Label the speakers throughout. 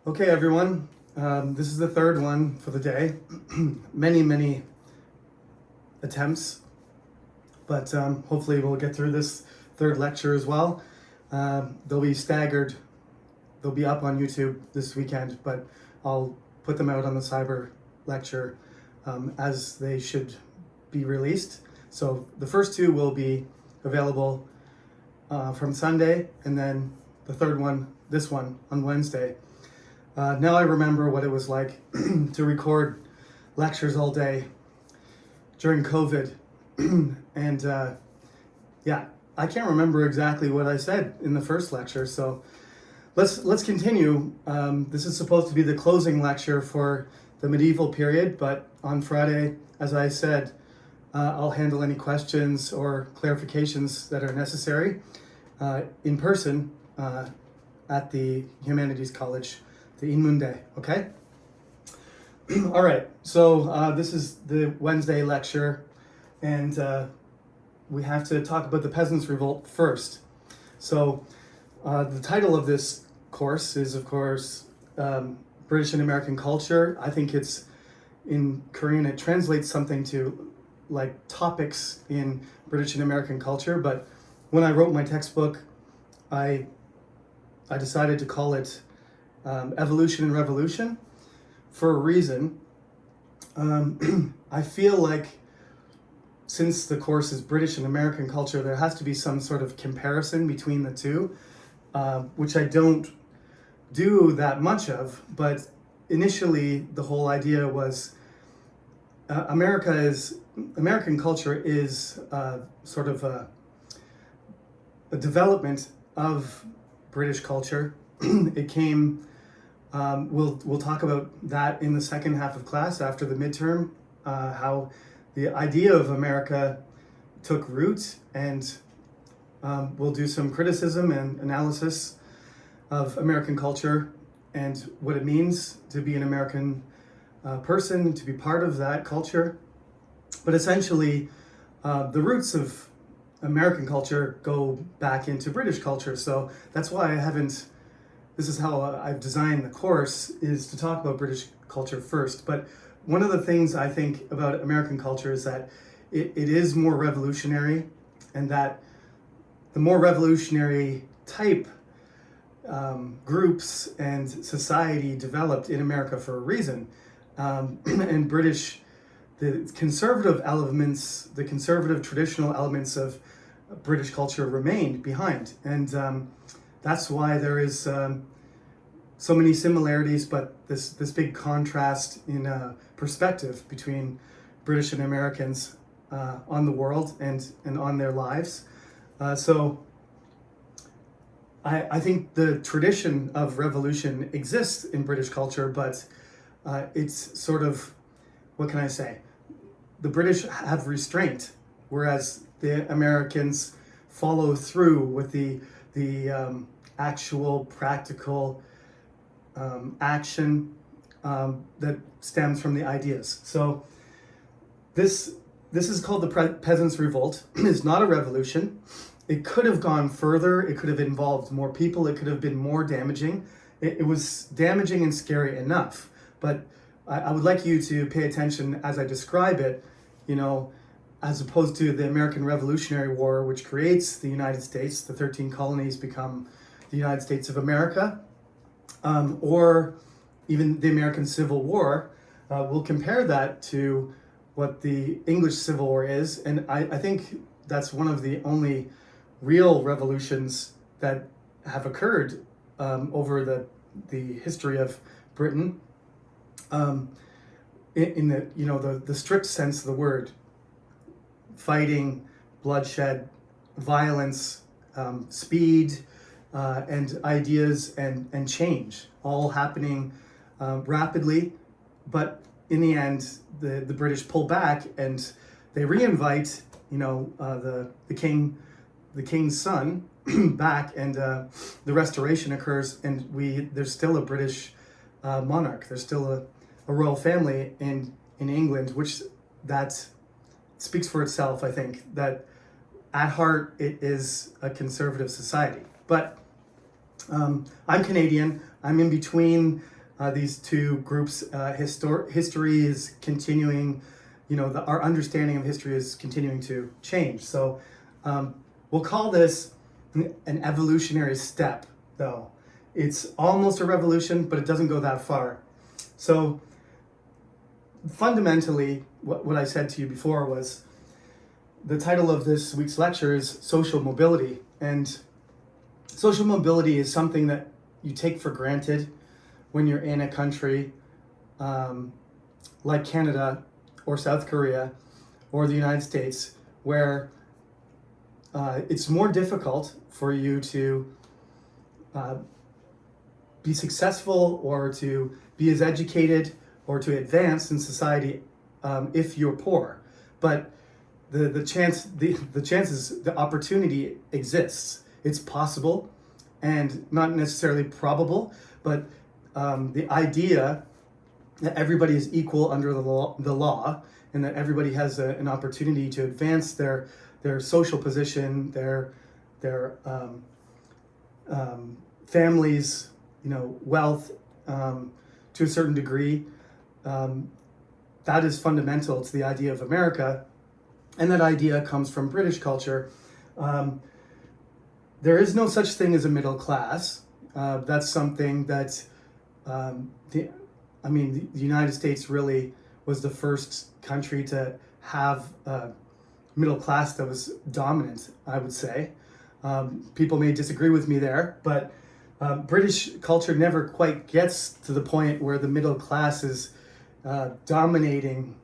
Speaker 1: Okay, everyone. This is the third one for the day. Many attempts, but hopefully we'll get through this third lecture as well. They'll be staggered. They'll be up on YouTube this weekend, but I'll put them out on the cyber lecture as they should be released. So the first two will be available from Sunday, and then the third one, this one, on Wednesday. Now I remember what it was like to record lectures all day during COVID. And yeah, I can't remember exactly what I said in the first lecture, so let's continue. This is supposed to be the closing lecture for the medieval period, but on Friday, as I said, I'll handle any questions or clarifications that are necessary in person at the Humanities College, the Inmunde, okay? All right, so this is the Wednesday lecture, and we have to talk about the Peasants' Revolt first. So the title of this course is, of course, British and American Culture. I think it's, in Korean, it translates something to like topics in British and American culture, but when I wrote my textbook, I decided to call it Evolution and Revolution for a reason. I feel like since the course is British and American culture, there has to be some sort of comparison between the two, which I don't do that much of, but initially the whole idea was American culture is sort of a development of British culture. It came, we'll talk about that in the second half of class after the midterm, how the idea of America took root, and we'll do some criticism and analysis of American culture and what it means to be an American person, to be part of that culture. But essentially, the roots of American culture go back into British culture. So that's why this is how I've designed the course, is to talk about British culture first. But one of the things I think about American culture is that it is more revolutionary, and that the more revolutionary type groups and society developed in America for a reason. And the conservative elements, the conservative traditional elements of British culture remained behind. And that's why there is so many similarities, but this big contrast in perspective between British and Americans on the world and on their lives. So I think the tradition of revolution exists in British culture, but it's sort of, what can I say? The British have restraint, whereas the Americans follow through with the actual practical action that stems from the ideas. So this is called the Peasants' Revolt. It's not a revolution. It could have gone further. It could have involved more people. It could have been more damaging. It was damaging and scary enough. But I would like you to pay attention as I describe it, as opposed to the American Revolutionary War, which creates the United States. The 13 colonies become the United States of America, or even the American Civil War. We'll compare that to what the English Civil War is, and I think that's one of the only real revolutions that have occurred over the history of Britain. In the strict sense of the word, fighting, bloodshed, violence, speed, and ideas and change, all happening rapidly. But in the end, the British pull back and they reinvite, the king's son back, and the restoration occurs, and there's still a British monarch. There's still a royal family in England, which that speaks for itself. I think that at heart it is a conservative society. But I'm Canadian. I'm in between these two groups. History is continuing, our understanding of history is continuing to change. So we'll call this an evolutionary step, though. It's almost a revolution, but it doesn't go that far. So fundamentally, what I said to you before was the title of this week's lecture is Social Mobility. And social mobility is something that you take for granted when you're in a country like Canada or South Korea or the United States, where it's more difficult for you to be successful or to be as educated or to advance in society if you're poor. But the chances, the opportunity exists. It's possible and not necessarily probable, but the idea that everybody is equal under the law and that everybody has an opportunity to advance their social position, their families, wealth to a certain degree, that is fundamental to the idea of America, and that idea comes from British culture. There is no such thing as a middle class. That's something that the United States really was the first country to have a middle class that was dominant, I would say. People may disagree with me there, but British culture never quite gets to the point where the middle class is dominating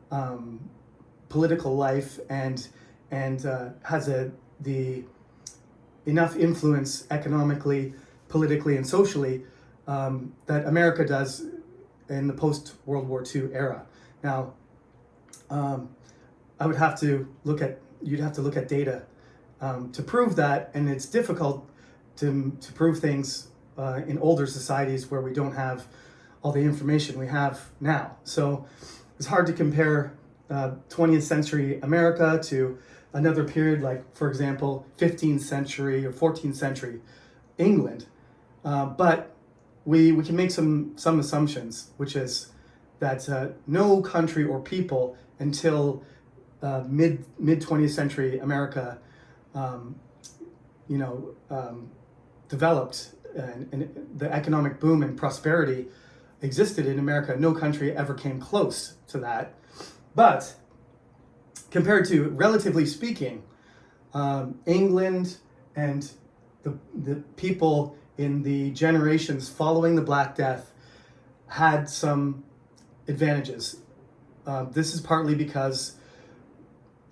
Speaker 1: political life and has the enough influence economically, politically, and socially that America does in the post-World War II era. Now, you'd have to look at data to prove that, and it's difficult to prove things in older societies where we don't have all the information we have now. So it's hard to compare 20th century America to another period like, for example, 15th century or 14th century England. But we can make some assumptions, which is that no country or people until mid 20th century America, developed, and the economic boom and prosperity existed in America. No country ever came close to that. But compared to, relatively speaking, England and the people in the generations following the Black Death had some advantages. This is partly because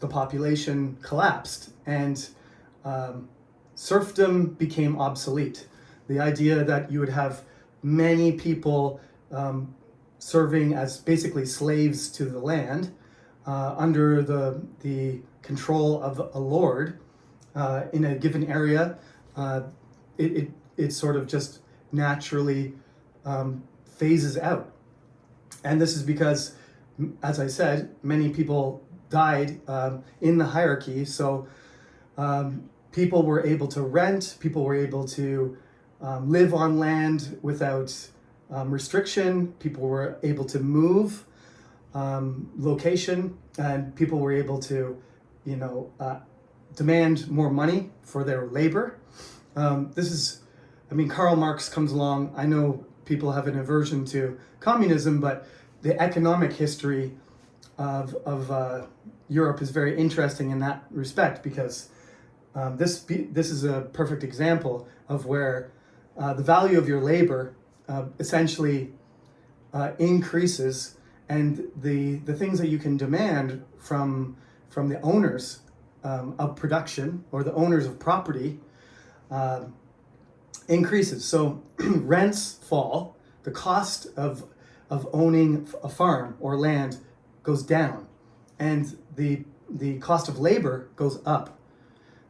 Speaker 1: the population collapsed and serfdom became obsolete. The idea that you would have many people serving as basically slaves to the land under the control of a lord in a given area, it sort of just naturally phases out. And this is because, as I said, many people died in the hierarchy. So people were able to rent, people were able to live on land without restriction, people were able to move location, and people were able to, demand more money for their labor. Karl Marx comes along. I know people have an aversion to communism, but the economic history of Europe is very interesting in that respect, because this is a perfect example of where the value of your labor essentially increases, and the things that you can demand from the owners of production or the owners of property increases. So rents fall, the cost of owning a farm or land goes down, and the cost of labor goes up.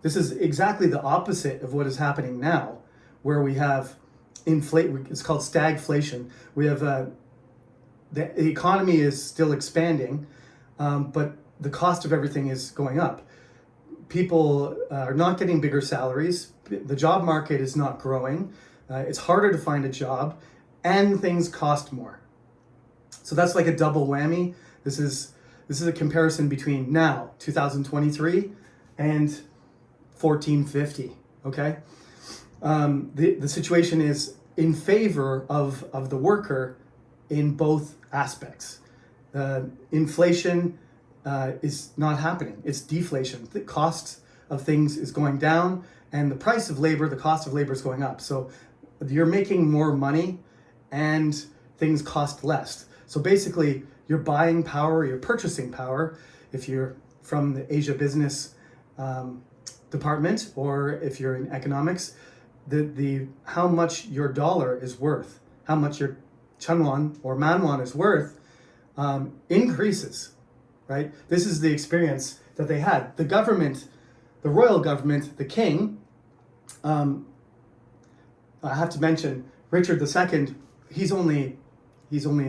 Speaker 1: This is exactly the opposite of what is happening now, where we have it's called stagflation. We have the economy is still expanding, but the cost of everything is going up. People are not getting bigger salaries. The job market is not growing. It's harder to find a job. and things cost more. So that's like a double whammy. This is a comparison between now, 2023, and 1450. Okay, the situation is in favor of the worker in both aspects. Inflation is not happening; it's deflation. The cost of things is going down, and the price of labor, the cost of labor, is going up. So you're making more money, and things cost less. So basically, your buying power, your purchasing power, if you're from the Asia business department, or if you're in economics, the how much your dollar is worth, how much your chunwon or manwon is worth, increases, right? This is the experience that they had. The government, the royal government, the king. I have to mention Richard II. He's only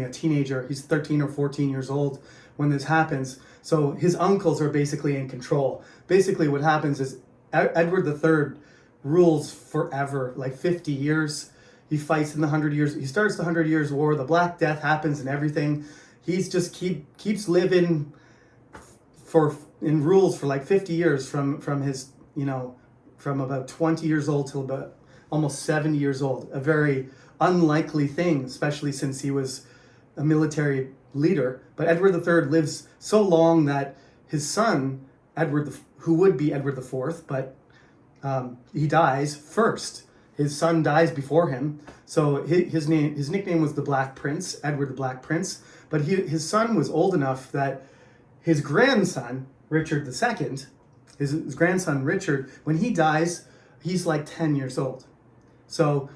Speaker 1: a teenager. He's 13 or 14 years old when this happens. So his uncles are basically in control. Basically what happens is Edward III rules forever, like 50 years. He fights in the 100 Years. He starts the 100 Years' War. The Black Death happens and everything. He's just keeps living in rules for like 50 years from his, from about 20 years old till about almost 70 years old. A very unlikely thing, especially since he was a military leader. But Edward III lives so long that his son, who would be Edward IV, but he dies first. His son dies before him. So his nickname was the Black Prince, Edward the Black Prince. But his son was old enough that his grandson, Richard II, his grandson Richard, when he dies, he's like 10 years old. So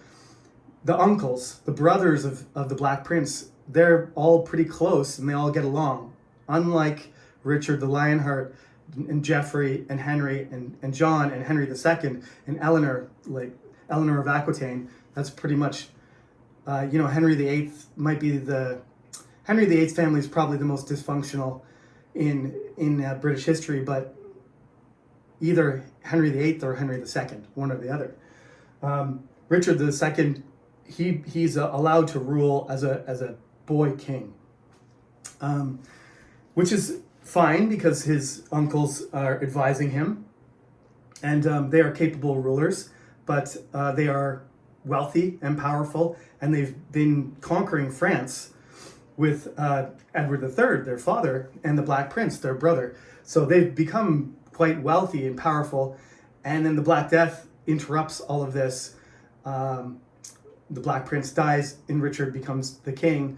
Speaker 1: the uncles, the brothers of the Black Prince, they're all pretty close and they all get along. Unlike Richard the Lionheart and Geoffrey and Henry and John and Henry II and Eleanor, like Eleanor of Aquitaine, that's pretty much, Henry VIII might be Henry VIII's family is probably the most dysfunctional in British history, but either Henry VIII or Henry II, one or the other. Richard II, he's allowed to rule as a boy king, which is fine because his uncles are advising him, and they are capable rulers, but they are wealthy and powerful, and they've been conquering France with Edward III, their father, and the Black Prince, their brother. So they've become quite wealthy and powerful, and then the Black Death interrupts all of this. The Black Prince dies and Richard becomes the king.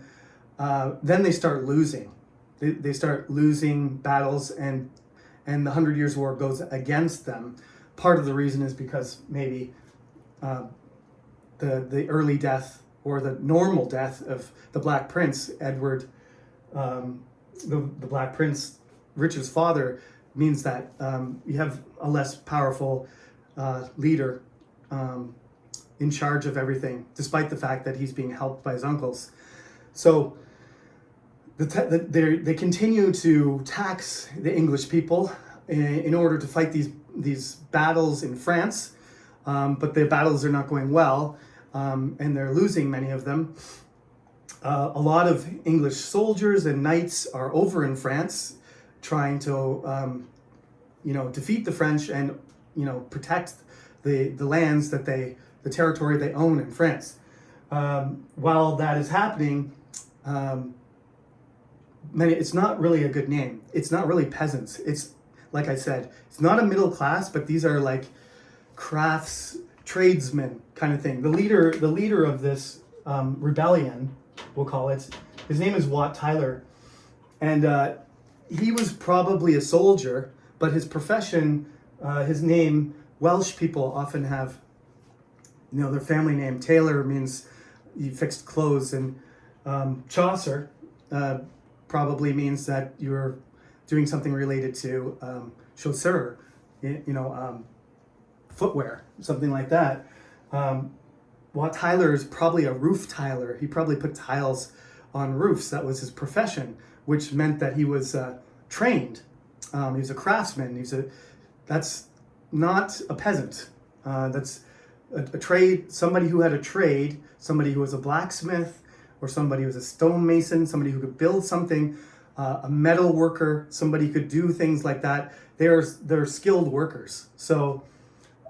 Speaker 1: Then they start losing. They start losing battles, and the 100 Years' War goes against them. Part of the reason is because maybe the early death or the normal death of the Black Prince, Edward, the Black Prince, Richard's father, means that you have a less powerful leader in charge of everything, despite the fact that he's being helped by his uncles. So they continue to tax the English people in order to fight these battles in France, but the battles are not going well, and they're losing many of them. A lot of English soldiers and knights are over in France, trying to defeat the French and protect the lands that the territory they own in France. While that is happening, it's not really a good name. It's not really peasants. It's, like I said, it's not a middle class, but these are like crafts, tradesmen kind of thing. The leader of this rebellion, we'll call it, his name is Wat Tyler, and he was probably a soldier, but his profession, his name, Welsh people often have, their family name. Taylor means you fixed clothes, and Chaucer probably means that you're doing something related to chaussure, footwear, something like that. Wat Tyler is probably a roof tiler. He probably put tiles on roofs. That was his profession, which meant that he was trained. He was a craftsman. That's not a peasant. That's a trade, somebody who had a trade, somebody who was a blacksmith, or somebody who was a stonemason, somebody who could build something, a metal worker, somebody who could do things like that. They're skilled workers. So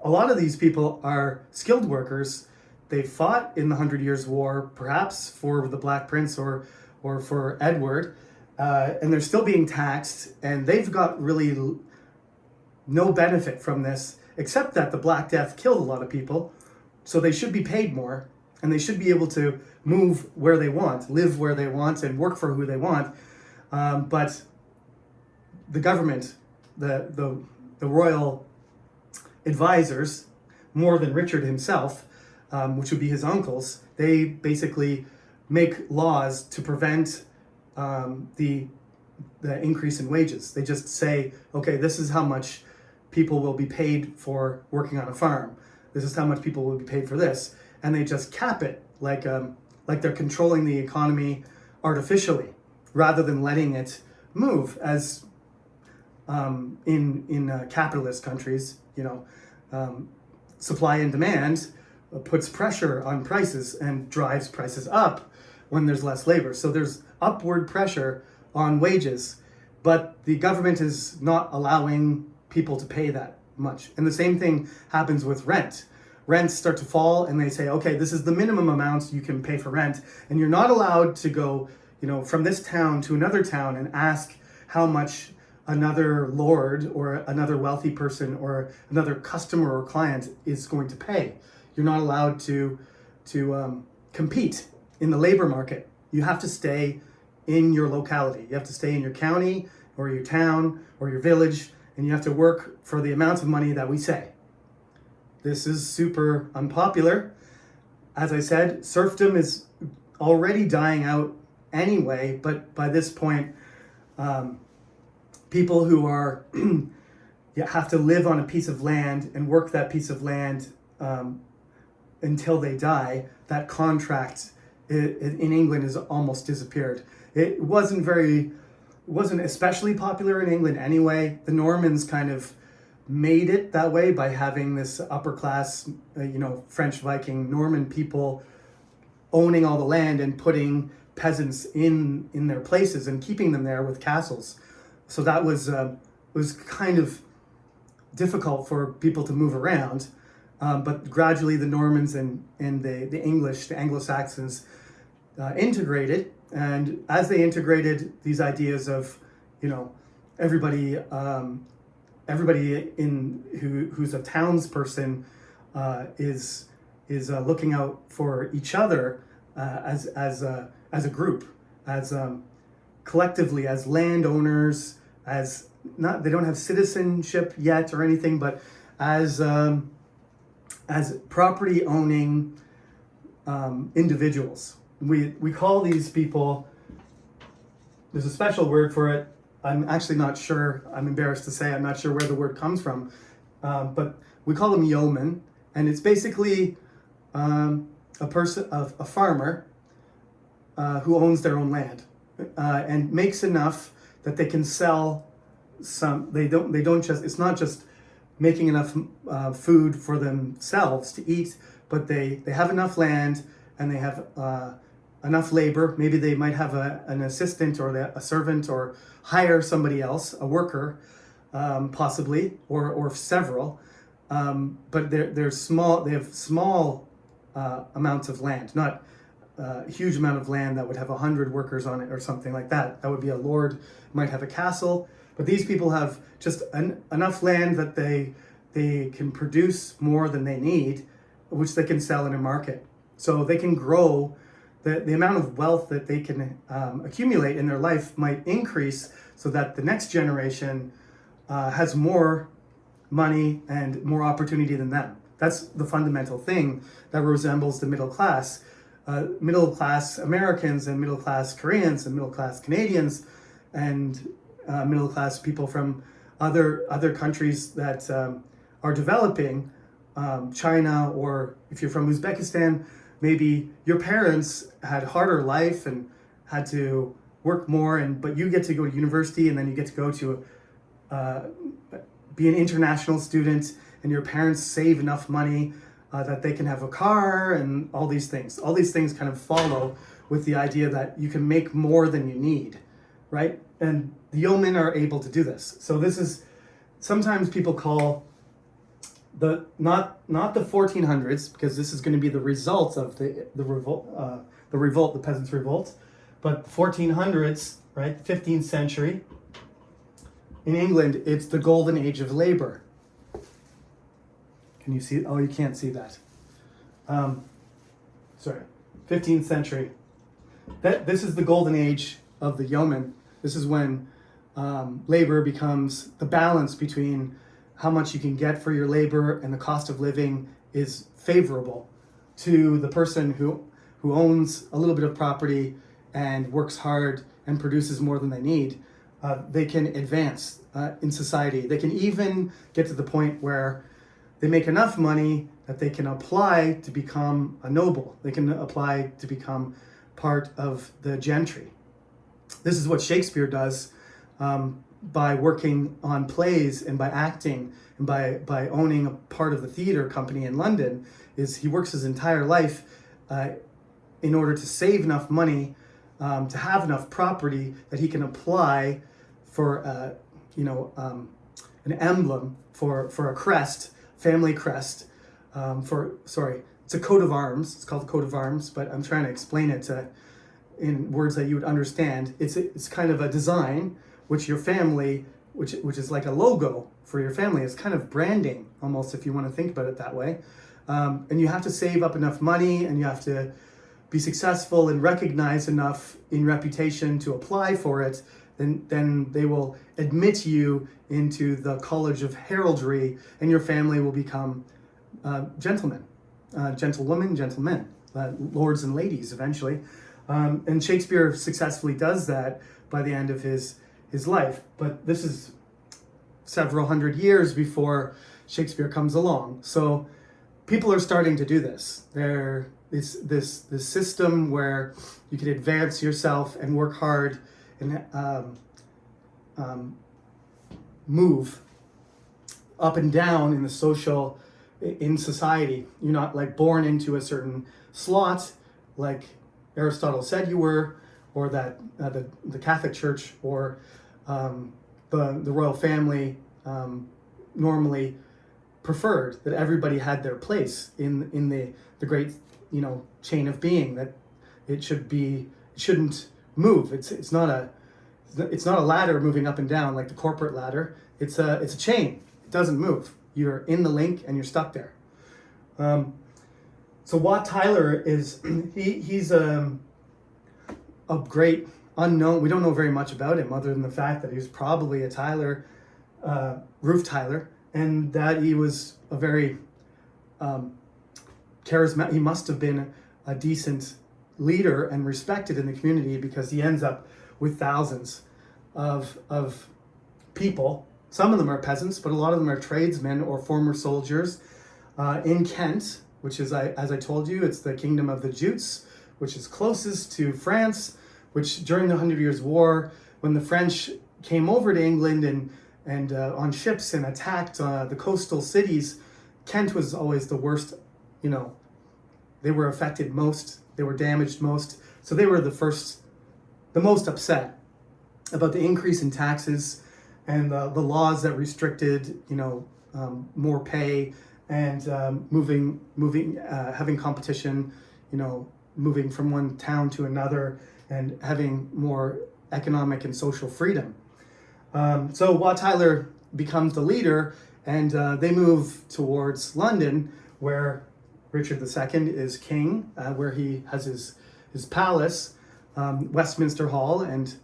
Speaker 1: a lot of these people are skilled workers. They fought in the 100 Years' War, perhaps for the Black Prince or for Edward, and they're still being taxed, and they've got really no benefit from this, except that the Black Death killed a lot of people, so they should be paid more, and they should be able to move where they want, live where they want, and work for who they want. But the government, the royal advisors, more than Richard himself, which would be his uncles, they basically make laws to prevent the increase in wages. They just say, okay, this is how much people will be paid for working on a farm. This is how much people will be paid for this, and they just cap it like they're controlling the economy artificially, rather than letting it move as in capitalist countries. Supply and demand puts pressure on prices and drives prices up when there's less labor. So there's upward pressure on wages, but the government is not allowing people to pay that much. And the same thing happens with rent. Rents start to fall, and they say, okay, this is the minimum amount you can pay for rent, and you're not allowed to go, from this town to another town and ask how much another lord or another wealthy person or another customer or client is going to pay. You're not allowed to compete in the labor market. You have to stay in your locality. You have to stay in your county or your town or your village, and you have to work for the amount of money that we say. This is super unpopular. As I said, serfdom is already dying out anyway, but by this point, people who are have to live on a piece of land and work that piece of land until they die. That contract in England has almost disappeared. It wasn't especially popular in England anyway. The Normans kind of made it that way by having this upper class, French Viking Norman people owning all the land and putting peasants in their places and keeping them there with castles. So that was kind of difficult for people to move around. But gradually the Normans and the English, the Anglo-Saxons, integrated. And as they integrated these ideas of, everybody who's a townsperson is looking out for each other as a group, as collectively, as landowners, as they don't have citizenship yet or anything, but as property owning individuals. We call these people, there's a special word for it. I'm actually not sure, I'm embarrassed to say, I'm not sure where the word comes from, but we call them yeomen, and it's basically a farmer who owns their own land and makes enough that they can sell some. They don't just, it's not just making enough food for themselves to eat, but they have enough land and they have enough labor. Maybe they might have an assistant or a servant, or hire somebody else, a worker, possibly, or several. But they're small. They have small amounts of land, not a huge amount of land that would have 100 workers on it or something like that. That would be a lord, might have a castle. But these people have just enough land that they can produce more than they need, which they can sell in a market. So they can grow. The amount of wealth that they can accumulate in their life might increase, so that the next generation has more money and more opportunity than them. That's the fundamental thing that resembles the middle class. Middle class Americans and middle class Koreans and middle class Canadians and middle class people from other countries that are developing, China, or if you're from Uzbekistan, maybe your parents had harder life and had to work more, but you get to go to university, and then you get to go to be an international student, and your parents save enough money that they can have a car, and all these things. All these things kind of follow with the idea that you can make more than you need, right? And the yeomen are able to do this. So this is, sometimes people call the not the 1400s, because this is going to be the results of the revolt, the peasants' revolt, but 1400s, right? 15th century. In England, it's the golden age of labor. Can you see? Oh, you can't see that. Sorry, 15th century. This is the golden age of the yeoman. This is when labor becomes the balance between how much you can get for your labor and the cost of living is favorable to the person who owns a little bit of property and works hard and produces more than they need. They can advance in society. They can even get to the point where they make enough money that they can apply to become a noble. They can apply to become part of the gentry. This is what Shakespeare does by working on plays and by acting and by owning a part of the theater company in London. Is he works his entire life in order to save enough money to have enough property that he can apply for an emblem, for a crest, family crest, it's a coat of arms. It's called a coat of arms, but I'm trying to explain it in words that you would understand. It's kind of a design which your family, which is like a logo for your family. It's kind of branding almost, if you want to think about it that way. And you have to save up enough money, and you have to be successful and recognized enough in reputation to apply for it. Then they will admit you into the College of Heraldry, and your family will become gentlemen, gentlewomen, gentlemen, lords and ladies eventually. And Shakespeare successfully does that by the end of his life. But this is several hundred years before Shakespeare comes along. So people are starting to do this. It's this system where you can advance yourself and work hard and move up and down in society. You're not like born into a certain slot like Aristotle said you were, or that the Catholic Church or the royal family normally preferred, that everybody had their place in the great chain of being, that it shouldn't move. It's not a ladder moving up and down like the corporate ladder. It's a chain. It doesn't move. You're in the link and you're stuck there. So Wat Tyler is he's a great unknown. We don't know very much about him other than the fact that he was probably a Tyler, roof tiler, and that he was a very charismatic. He must have been a decent leader and respected in the community, because he ends up with thousands of people. Some of them are peasants, but a lot of them are tradesmen or former soldiers in Kent, which is, as I told you, it's the kingdom of the Jutes, which is closest to France, which during the 100 Years' War, when the French came over to England and on ships and attacked the coastal cities, Kent was always the worst. They were affected most, they were damaged most, so they were the most upset about the increase in taxes and the laws that restricted, more pay and having competition, moving from one town to another and having more economic and social freedom. So Wat Tyler becomes the leader, and they move towards London, where Richard II is king, where he has his palace, Westminster Hall, and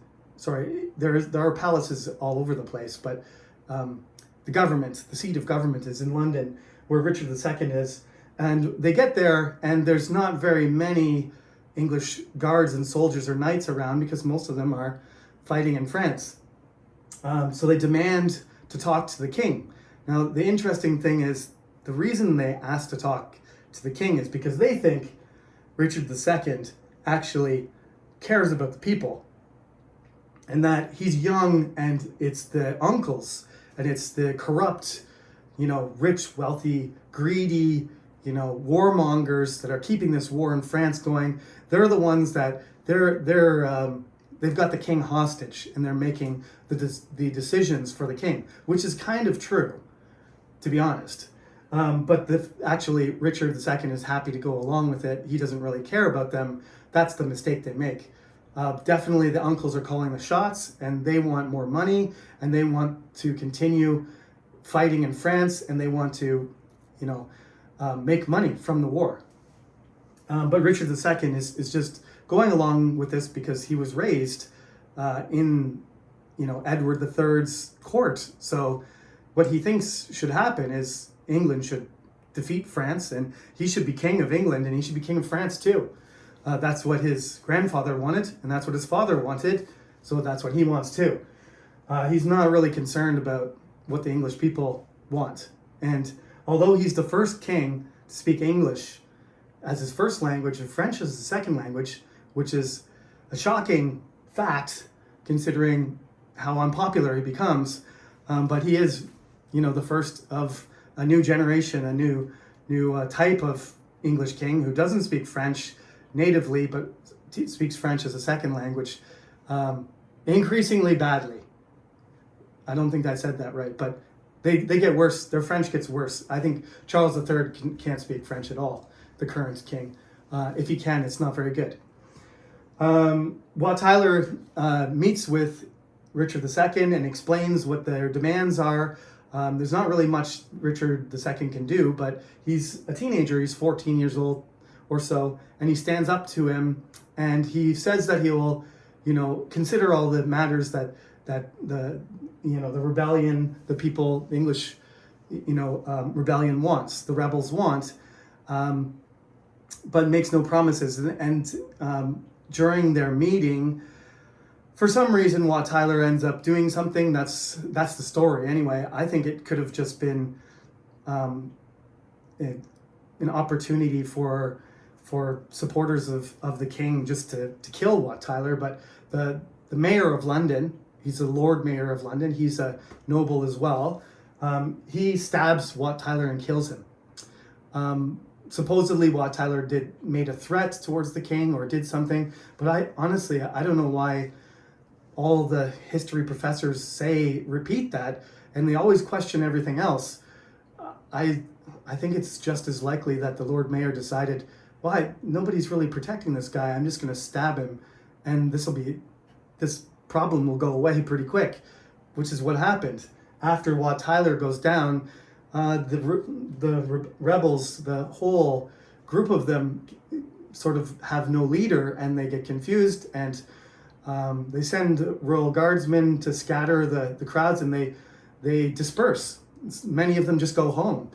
Speaker 1: there are palaces all over the place, but the seat of government is in London, where Richard II is. And they get there, and there's not very many English guards and soldiers or knights around, because most of them are fighting in France. So they demand to talk to the king. Now, the interesting thing is, the reason they ask to talk to the king is because they think Richard II actually cares about the people, and that he's young, and it's the uncles, and it's the corrupt, rich, wealthy, greedy, warmongers that are keeping this war in France going. They're the ones that they've got the king hostage, and they're making the decisions for the king, which is kind of true, to be honest. But actually, Richard II is happy to go along with it. He doesn't really care about them. That's the mistake they make. Definitely, the uncles are calling the shots, and they want more money, and they want to continue fighting in France, and they want to, make money from the war. But Richard II is just going along with this because he was raised in, Edward III's court. So what he thinks should happen is England should defeat France, and he should be king of England, and he should be king of France too. That's what his grandfather wanted, and that's what his father wanted, so that's what he wants too. He's not really concerned about what the English people want. And although he's the first king to speak English as his first language and French as his second language, which is a shocking fact considering how unpopular he becomes, but he is, the first of a new generation, a new type of English king who doesn't speak French natively, but speaks French as a second language, increasingly badly. I don't think I said that right, but they get worse. Their French gets worse. I think Charles III can't speak French at all, the current king. If he can, it's not very good. Wat Tyler meets with Richard II and explains what their demands are. There's not really much Richard II can do, but he's a teenager. He's 14 years old or so, and he stands up to him, and he says that he will, consider all the matters that the rebellion, the people, the English, rebellion wants, the rebels want, but makes no promises. And during their meeting, for some reason, Wat Tyler ends up doing something. That's the story anyway. I think it could have just been an opportunity for supporters of the king just to kill Wat Tyler. But the mayor of London, he's a Lord Mayor of London, he's a noble as well, he stabs Wat Tyler and kills him. Supposedly Wat Tyler made a threat towards the king or did something, but I don't know why all the history professors repeat that, and they always question everything else. I think it's just as likely that the Lord Mayor decided, nobody's really protecting this guy, I'm just going to stab him, and this problem will go away pretty quick, which is what happened. After Wat Tyler goes down, the rebels, the whole group of them, sort of have no leader, and they get confused, and they send royal guardsmen to scatter the crowds, and they disperse. Many of them just go home.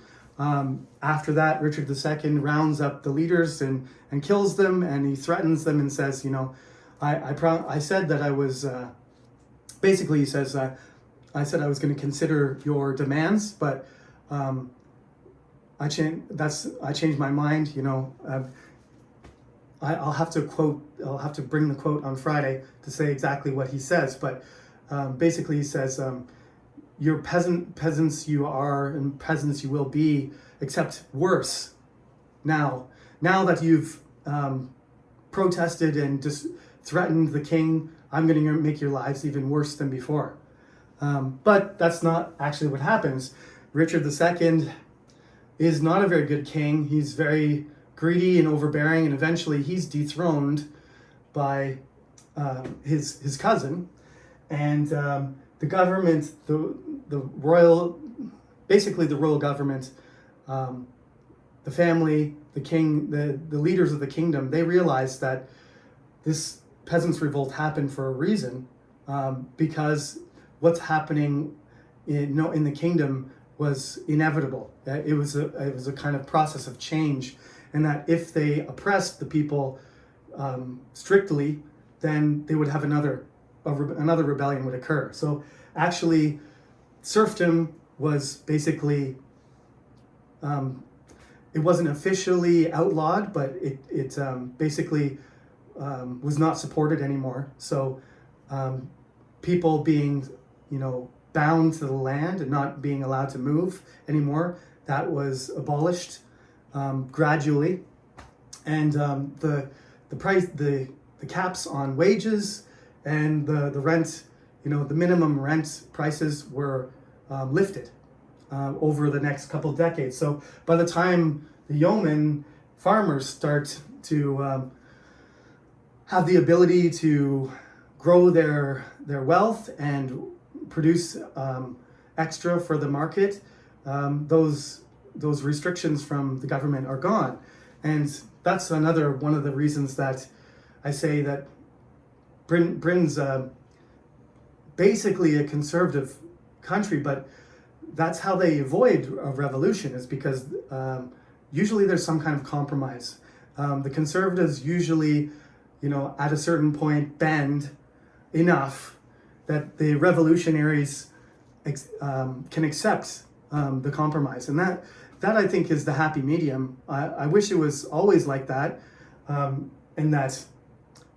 Speaker 1: After that, Richard II rounds up the leaders and kills them, and he threatens them and says, I said that I was, basically he says, I said I was going to consider your demands, but I changed my mind. I'll have to bring the quote on Friday to say exactly what he says, but basically he says, you're peasants you are, and peasants you will be, except worse. Now that you've protested and just threatened the king, I'm going to make your lives even worse than before. But that's not actually what happens. Richard II is not a very good king. He's very greedy and overbearing, and eventually he's dethroned by his cousin, and the government, the royal government, the family, the king, the leaders of the kingdom, they realized that this peasants' revolt happened for a reason, because what's happening in the kingdom was inevitable. It was a kind of process of change, and that if they oppressed the people strictly, then they would have another rebellion would occur. So actually, serfdom was basically, it wasn't officially outlawed, but it basically was not supported anymore. So people being, bound to the land and not being allowed to move anymore, that was abolished. gradually, and the price, the caps on wages and the rent, the minimum rent prices were lifted over the next couple of decades. So by the time the yeoman farmers start to have the ability to grow their wealth and produce extra for the market, those restrictions from the government are gone. And that's another one of the reasons that I say that Britain's basically a conservative country, but that's how they avoid a revolution, is because usually there's some kind of compromise. The conservatives usually, at a certain point bend enough that the revolutionaries can accept the compromise. And that I think is the happy medium. I wish it was always like that, and that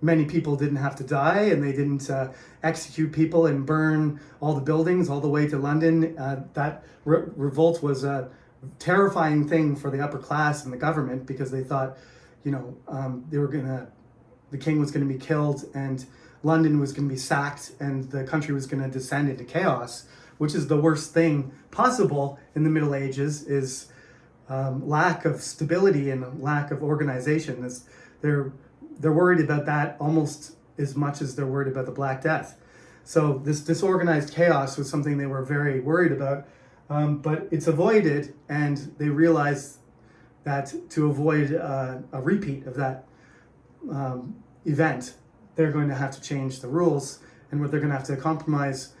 Speaker 1: many people didn't have to die and they didn't execute people and burn all the buildings all the way to London. That revolt was a terrifying thing for the upper class and the government, because they thought, the king was going to be killed and London was going to be sacked and the country was going to descend into chaos, which is the worst thing possible in the Middle Ages, is lack of stability and lack of organization. They're worried about that almost as much as they're worried about the Black Death. So this disorganized chaos was something they were very worried about, but it's avoided, and they realize that to avoid a repeat of that event, they're going to have to change the rules, and what they're going to have to compromise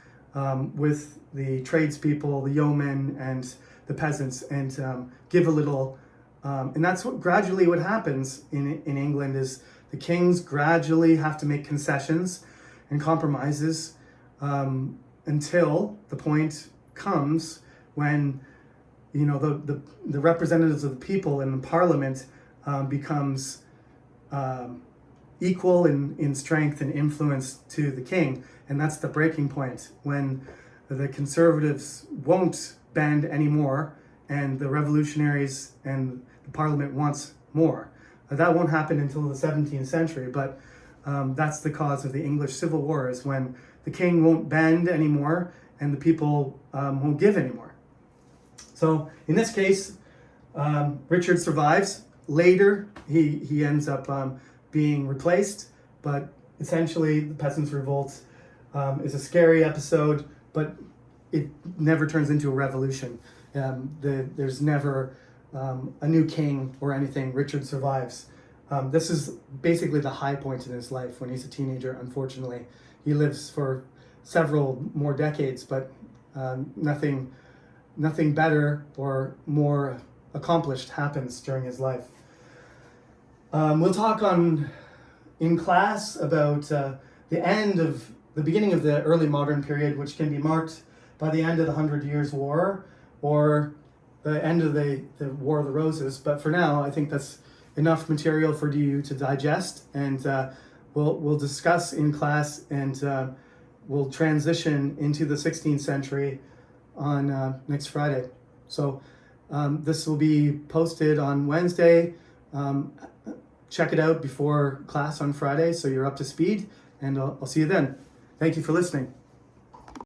Speaker 1: with the tradespeople, the yeomen, and the peasants, and give a little. And that's gradually what happens in England, is the kings gradually have to make concessions and compromises until the point comes when the representatives of the people in the parliament becomes equal in strength and influence to the king. And that's the breaking point, when the conservatives won't bend anymore and the revolutionaries and the parliament wants more. That won't happen until the 17th century, but that's the cause of the English Civil War, is when the king won't bend anymore and the people won't give anymore. So in this case, Richard survives. Later, he ends up being replaced, but essentially the Peasants' Revolt is a scary episode, but it never turns into a revolution. There's never a new king or anything. Richard survives. This is basically the high point in his life when he's a teenager, unfortunately. He lives for several more decades, but nothing better or more accomplished happens during his life. We'll talk in class about the beginning of the early modern period, which can be marked by the end of the 100 Years' War or the end of the War of the Roses. But for now, I think that's enough material for you to digest, and we'll discuss in class, and we'll transition into the 16th century on next Friday. So this will be posted on Wednesday. Check it out before class on Friday so you're up to speed, and I'll see you then. Thank you for listening.